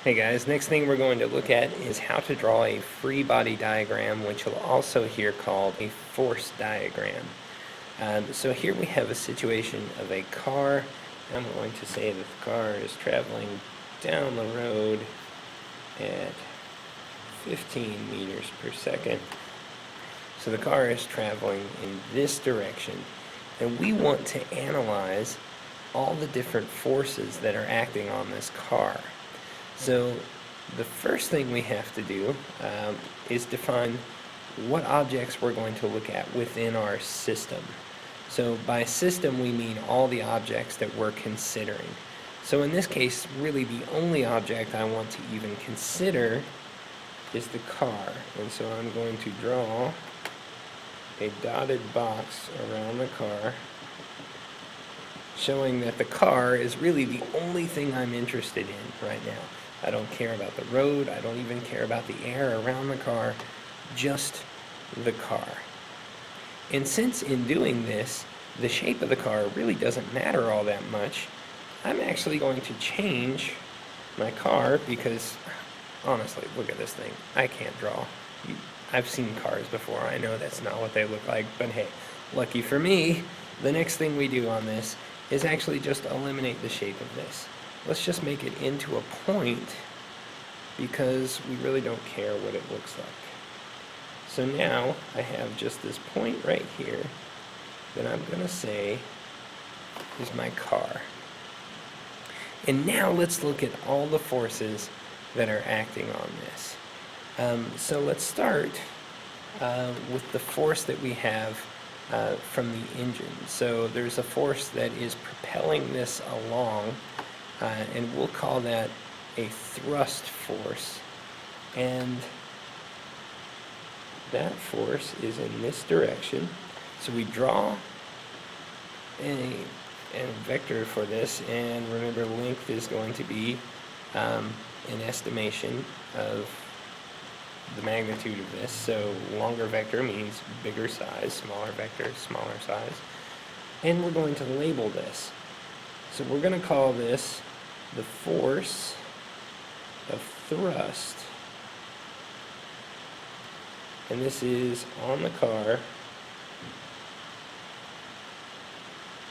Hey guys, next thing we're going to look at is how to draw a free body diagram, which you'll also hear called a force diagram. So here we have a situation of a car. I'm going to say that the car is traveling down the road at 15 meters per second. So the car is traveling in this direction, and we want to analyze all the different forces that are acting on this car. So the first thing we have to do is define what objects we're going to look at within our system. So by system we mean all the objects that we're considering. So in this case, really the only object I want to even consider is the car. And so I'm going to draw a dotted box around the car, showing that the car is really the only thing I'm interested in right now. I don't care about the road, I don't even care about the air around the car, just the car. And since in doing this, the shape of the car really doesn't matter all that much, I'm actually going to change my car because, honestly, look at this thing. I can't draw. I've seen cars before, I know that's not what they look like, but hey, lucky for me, the next thing we do on this is actually just eliminate the shape of this. Let's just make it into a point because we really don't care what it looks like. So now I have just this point right here that I'm going to say is my car. And now let's look at all the forces that are acting on this. So let's start with the force that we have from the engine. So there's a force that is propelling this along, and we'll call that a thrust force. And that force is in this direction. So we draw a vector for this, and remember length is going to be an estimation of the magnitude of this. So longer vector means bigger size, smaller vector, smaller size. And we're going to label this. So we're going to call this the force of thrust. And this is on the car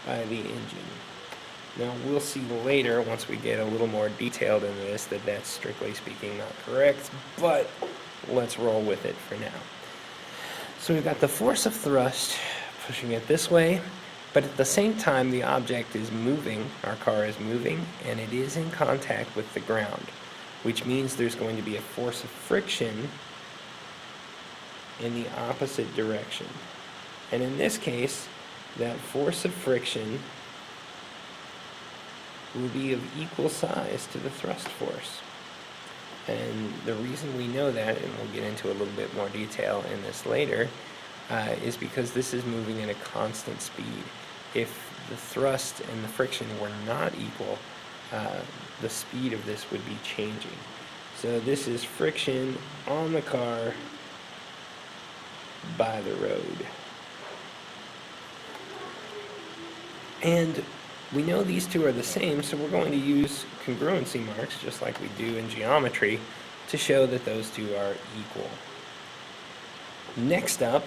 by the engine. Now we'll see later, once we get a little more detailed into this, that that's strictly speaking not correct, but let's roll with it for now. So we've got the force of thrust pushing it this way, but at the same time the object is moving, our car is moving, and it is in contact with the ground, which means there's going to be a force of friction in the opposite direction. And in this case, that force of friction will be of equal size to the thrust force. And the reason we know that, and we'll get into a little bit more detail in this later, is because this is moving at a constant speed. If the thrust and the friction were not equal, the speed of this would be changing. So this is friction on the car by the road. And we know these two are the same, so we're going to use congruency marks, just like we do in geometry, to show that those two are equal. Next up,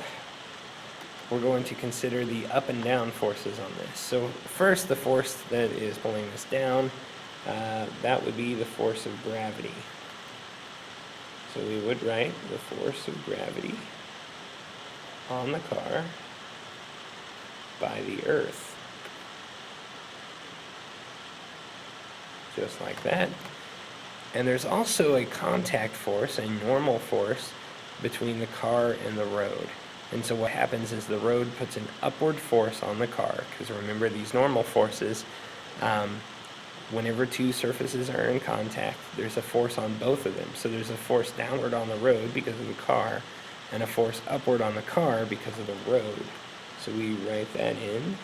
we're going to consider the up and down forces on this. So first, the force that is pulling this down, that would be the force of gravity. So we would write the force of gravity on the car by the earth. Just like that. And there's also a contact force, a normal force, between the car and the road. And so what happens is the road puts an upward force on the car, because remember these normal forces, whenever two surfaces are in contact, there's a force on both of them. So there's a force downward on the road because of the car, and a force upward on the car because of the road. So we write that in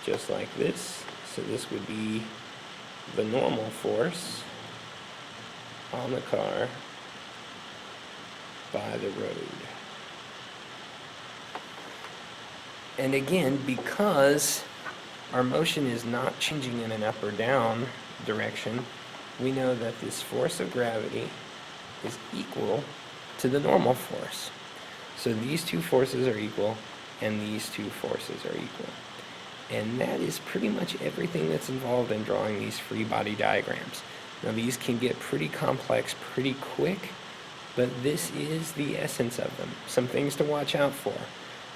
just like this. So this would be the normal force on the car by the road. And again, because our motion is not changing in an up or down direction, we know that this force of gravity is equal to the normal force. So these two forces are equal, and these two forces are equal. And that is pretty much everything that's involved in drawing these free body diagrams. Now these can get pretty complex pretty quick, but this is the essence of them. Some things to watch out for.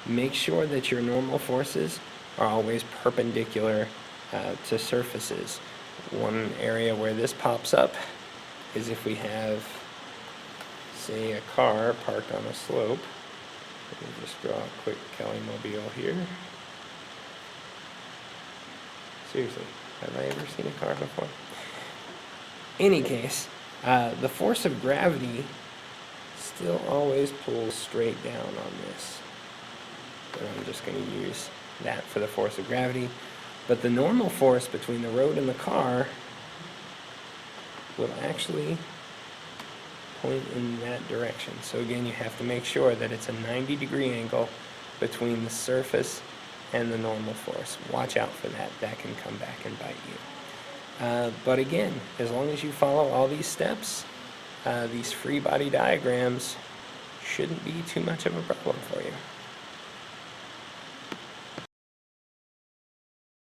Make sure that your normal forces are always perpendicular to surfaces. One area where this pops up is if we have, say, a car parked on a slope. Let me just draw a quick Kelly mobile here. Seriously, have I ever seen a car before? Any case, the force of gravity still always pulls straight down on this. But I'm just going to use that for the force of gravity. But the normal force between the road and the car will actually point in that direction. So again, you have to make sure that it's a 90-degree angle between the surface and the normal force. Watch out for that. That can come back and bite you. But again, as long as you follow all these steps, these free body diagrams shouldn't be too much of a problem for you.